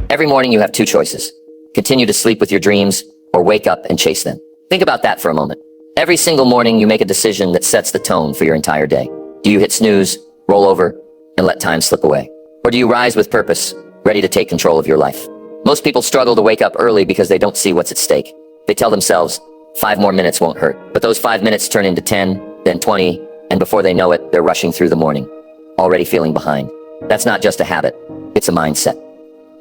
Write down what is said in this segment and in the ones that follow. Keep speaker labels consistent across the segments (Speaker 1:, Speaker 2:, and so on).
Speaker 1: Every morning you have two choices. Continue to sleep with your dreams or wake up and chase them. Think about that for a moment. Every single morning you make a decision that sets the tone for your entire day. Do you hit snooze, roll over, and let time slip away? Or do you rise with purpose, ready to take control of your life? Most people struggle to wake up early because they don't see what's at stake. They tell themselves, 5 more minutes won't hurt. But those 5 minutes turn into 10, then 20, and before they know it, they're rushing through the morning, already feeling behind. That's not just a habit, it's a mindset.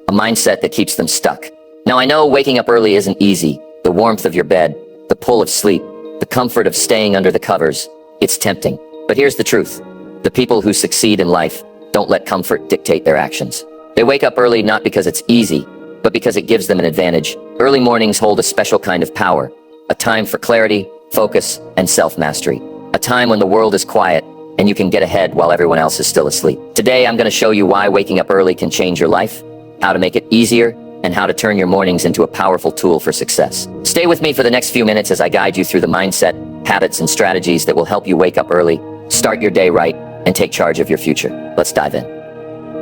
Speaker 1: A mindset that keeps them stuck. Now I know waking up early isn't easy. The warmth of your bed, the pull of sleep, the comfort of staying under the covers, it's tempting. But here's the truth. The people who succeed in life don't let comfort dictate their actions. They wake up early not because it's easy, but because it gives them an advantage. Early mornings hold a special kind of power, a time for clarity, focus, and self-mastery. A time when the world is quiet and you can get ahead while everyone else is still asleep. Today, I'm going to show you why waking up early can change your life, how to make it easier, and how to turn your mornings into a powerful tool for success. Stay with me for the next few minutes as I guide you through the mindset, habits, and strategies that will help you wake up early, start your day right, and take charge of your future. Let's dive in.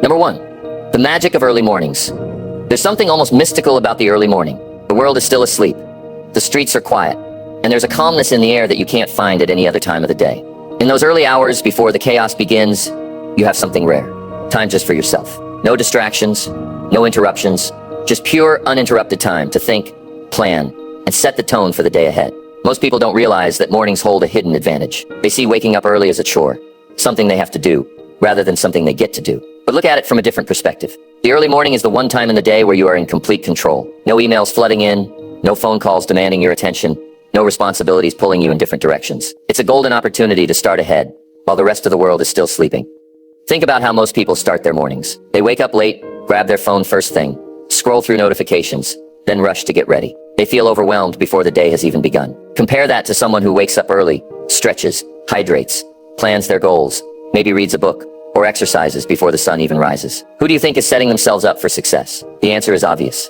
Speaker 1: Number 1, the magic of early mornings. There's something almost mystical about the early morning. The world is still asleep. The streets are quiet, and there's a calmness in the air that you can't find at any other time of the day. In those early hours before the chaos begins, you have something rare. Time just for yourself. No distractions, no interruptions, just pure, uninterrupted time to think, plan, and set the tone for the day ahead. Most people don't realize that mornings hold a hidden advantage. They see waking up early as a chore, something they have to do, rather than something they get to do. But look at it from a different perspective. The early morning is the one time in the day where you are in complete control. No emails flooding in, no phone calls demanding your attention, no responsibilities pulling you in different directions. It's a golden opportunity to start ahead, while the rest of the world is still sleeping. Think about how most people start their mornings. They wake up late, grab their phone first thing, scroll through notifications, then rush to get ready. They feel overwhelmed before the day has even begun. Compare that to someone who wakes up early, stretches, hydrates, plans their goals, maybe reads a book, or exercises before the sun even rises. Who do you think is setting themselves up for success? The answer is obvious.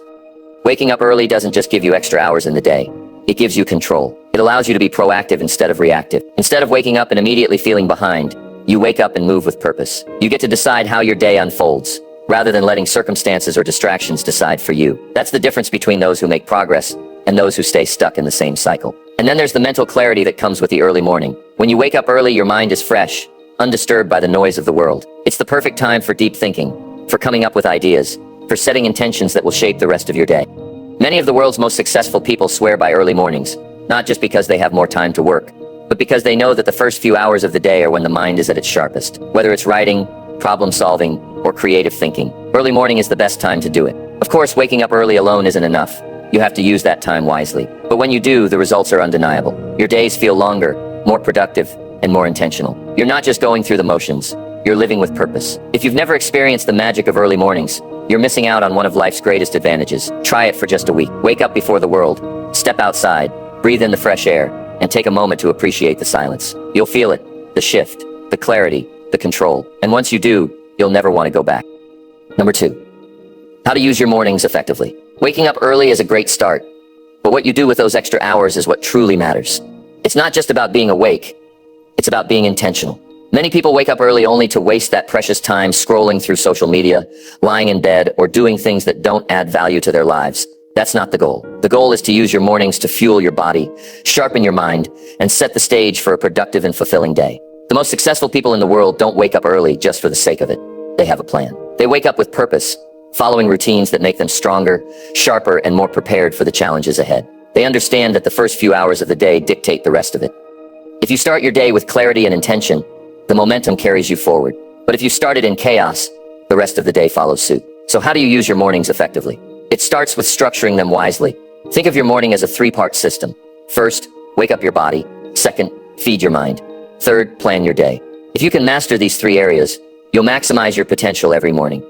Speaker 1: Waking up early doesn't just give you extra hours in the day. It gives you control. It allows you to be proactive instead of reactive. Instead of waking up and immediately feeling behind, you wake up and move with purpose. You get to decide how your day unfolds, rather than letting circumstances or distractions decide for you. That's the difference between those who make progress and those who stay stuck in the same cycle. And then there's the mental clarity that comes with the early morning. When you wake up early, your mind is fresh, undisturbed by the noise of the world. It's the perfect time for deep thinking, for coming up with ideas, for setting intentions that will shape the rest of your day. Many of the world's most successful people swear by early mornings, not just because they have more time to work, but because they know that the first few hours of the day are when the mind is at its sharpest. Whether it's writing, problem solving, or creative thinking, early morning is the best time to do it. Of course, waking up early alone isn't enough. You have to use that time wisely. But when you do, the results are undeniable. Your days feel longer, more productive, and more intentional. You're not just going through the motions, you're living with purpose. If you've never experienced the magic of early mornings, you're missing out on one of life's greatest advantages. Try it for just a week. Wake up before the world, step outside, breathe in the fresh air, and take a moment to appreciate the silence. You'll feel it, the shift, the clarity, the control. And once you do, you'll never want to go back. Number 2, how to use your mornings effectively. Waking up early is a great start, but what you do with those extra hours is what truly matters. It's not just about being awake, it's about being intentional. Many people wake up early only to waste that precious time scrolling through social media, lying in bed, or doing things that don't add value to their lives. That's not the goal. The goal is to use your mornings to fuel your body, sharpen your mind, and set the stage for a productive and fulfilling day. The most successful people in the world don't wake up early just for the sake of it. They have a plan. They wake up with purpose, following routines that make them stronger, sharper, and more prepared for the challenges ahead. They understand that the first few hours of the day dictate the rest of it. If you start your day with clarity and intention, the momentum carries you forward. But if you start it in chaos, the rest of the day follows suit. So how do you use your mornings effectively? It starts with structuring them wisely. Think of your morning as a 3-part system. First, wake up your body. Second, feed your mind. Third, plan your day. If you can master these 3 areas, you'll maximize your potential every morning.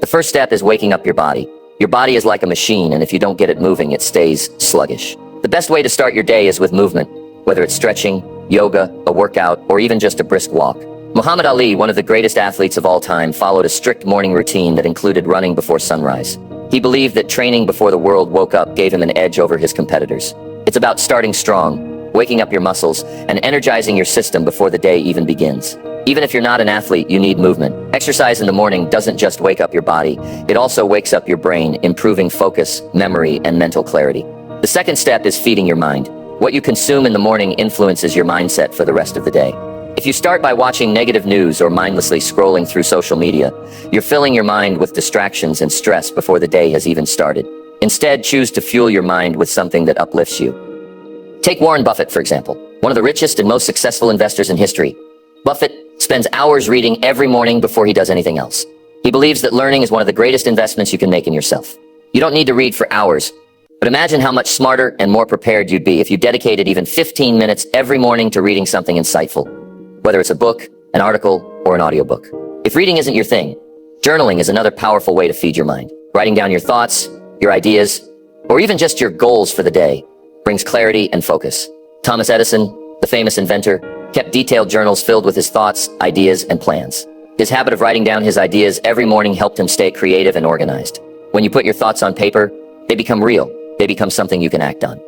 Speaker 1: The first step is waking up your body. Your body is like a machine, and if you don't get it moving, it stays sluggish. The best way to start your day is with movement, whether it's stretching, yoga, a workout, or even just a brisk walk. Muhammad Ali, one of the greatest athletes of all time, followed a strict morning routine that included running before sunrise. He believed that training before the world woke up gave him an edge over his competitors. It's about starting strong, waking up your muscles, and energizing your system before the day even begins. Even if you're not an athlete, you need movement. Exercise in the morning doesn't just wake up your body, it also wakes up your brain, improving focus, memory, and mental clarity. The second step is feeding your mind. What you consume in the morning influences your mindset for the rest of the day. If you start by watching negative news or mindlessly scrolling through social media, you're filling your mind with distractions and stress before the day has even started. Instead, choose to fuel your mind with something that uplifts you. Take Warren Buffett, for example, one of the richest and most successful investors in history. Buffett spends hours reading every morning before he does anything else. He believes that learning is one of the greatest investments you can make in yourself. You don't need to read for hours, but imagine how much smarter and more prepared you'd be if you dedicated even 15 minutes every morning to reading something insightful, whether it's a book, an article, or an audiobook. If reading isn't your thing, journaling is another powerful way to feed your mind. Writing down your thoughts, your ideas, or even just your goals for the day brings clarity and focus. Thomas Edison, the famous inventor, kept detailed journals filled with his thoughts, ideas, and plans. His habit of writing down his ideas every morning helped him stay creative and organized. When you put your thoughts on paper, they become real. They become something you can act on.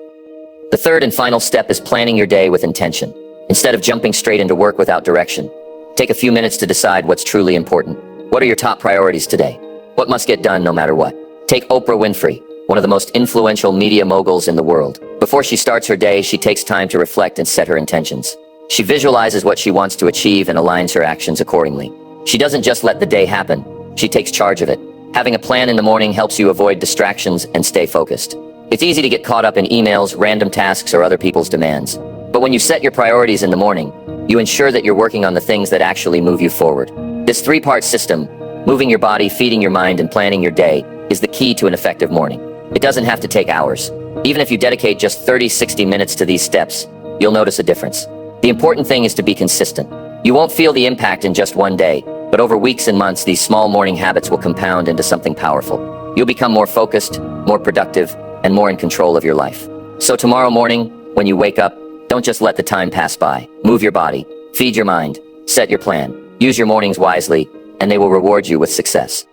Speaker 1: The third and final step is planning your day with intention. Instead of jumping straight into work without direction, take a few minutes to decide what's truly important. What are your top priorities today? What must get done no matter what? Take Oprah Winfrey, one of the most influential media moguls in the world. Before she starts her day, she takes time to reflect and set her intentions. She visualizes what she wants to achieve and aligns her actions accordingly. She doesn't just let the day happen, she takes charge of it. Having a plan in the morning helps you avoid distractions and stay focused. It's easy to get caught up in emails, random tasks, or other people's demands. But when you set your priorities in the morning, you ensure that you're working on the things that actually move you forward. This three-part system, moving your body, feeding your mind, and planning your day, is the key to an effective morning. It doesn't have to take hours. Even if you dedicate just 30-60 minutes to these steps, you'll notice a difference. The important thing is to be consistent. You won't feel the impact in just one day, but over weeks and months, these small morning habits will compound into something powerful. You'll become more focused, more productive, and more in control of your life. So tomorrow morning, when you wake up, don't just let the time pass by. Move your body, feed your mind, set your plan, use your mornings wisely, and they will reward you with success.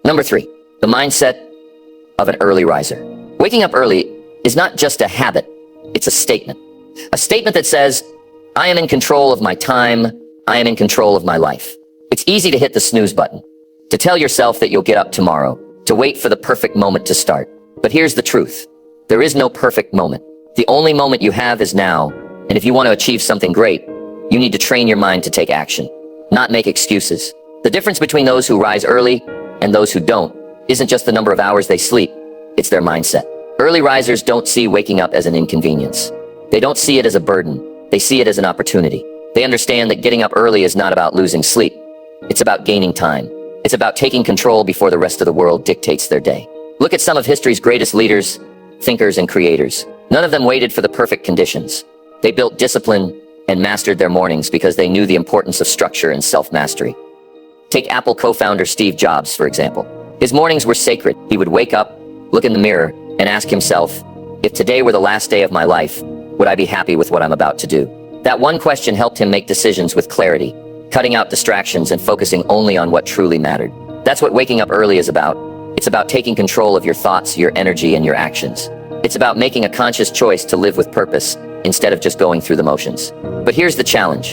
Speaker 1: Number 3, the mindset of an early riser. Waking up early is not just a habit, it's a statement. A statement that says, I am in control of my time, I am in control of my life. It's easy to hit the snooze button, to tell yourself that you'll get up tomorrow, to wait for the perfect moment to start. But here's the truth. There is no perfect moment. The only moment you have is now, and if you want to achieve something great, you need to train your mind to take action, not make excuses. The difference between those who rise early and those who don't isn't just the number of hours they sleep, it's their mindset. Early risers don't see waking up as an inconvenience. They don't see it as a burden. They see it as an opportunity. They understand that getting up early is not about losing sleep. It's about gaining time. It's about taking control before the rest of the world dictates their day. Look at some of history's greatest leaders, thinkers, and creators. None of them waited for the perfect conditions. They built discipline and mastered their mornings because they knew the importance of structure and self-mastery. Take Apple co-founder Steve Jobs, for example. His mornings were sacred. He would wake up, look in the mirror, and ask himself, if today were the last day of my life, would I be happy with what I'm about to do? That one question helped him make decisions with clarity, cutting out distractions and focusing only on what truly mattered. That's what waking up early is about. It's about taking control of your thoughts, your energy, and your actions. It's about making a conscious choice to live with purpose instead of just going through the motions. But here's the challenge.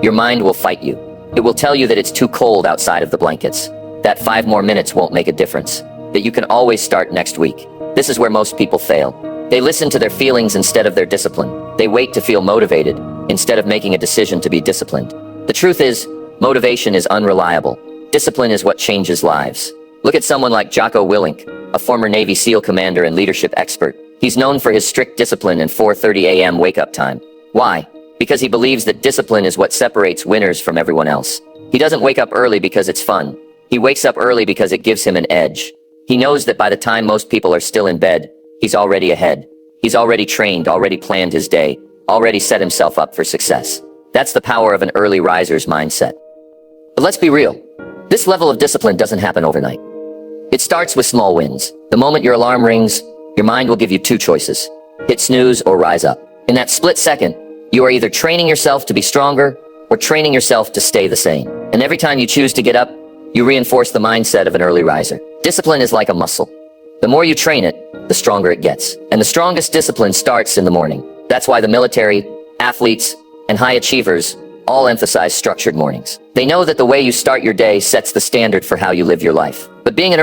Speaker 1: Your mind will fight you. It will tell you that it's too cold outside of the blankets, that 5 more minutes won't make a difference, that you can always start next week. This is where most people fail. They listen to their feelings instead of their discipline. They wait to feel motivated instead of making a decision to be disciplined. The truth is, motivation is unreliable. Discipline is what changes lives. Look at someone like Jocko Willink, a former Navy SEAL commander and leadership expert. He's known for his strict discipline and 4:30 a.m. wake-up time. Why? Because he believes that discipline is what separates winners from everyone else. He doesn't wake up early because it's fun. He wakes up early because it gives him an edge. He knows that by the time most people are still in bed, he's already ahead. He's already trained, already planned his day, already set himself up for success. That's the power of an early riser's mindset. But let's be real. This level of discipline doesn't happen overnight. It starts with small wins. The moment your alarm rings, your mind will give you 2 choices. Hit snooze or rise up. In that split second, you are either training yourself to be stronger or training yourself to stay the same. And every time you choose to get up, you reinforce the mindset of an early riser. Discipline is like a muscle. The more you train it, the stronger it gets. And the strongest discipline starts in the morning. That's why the military, athletes, and high achievers all emphasize structured mornings. They know that the way you start your day sets the standard for how you live your life. But being an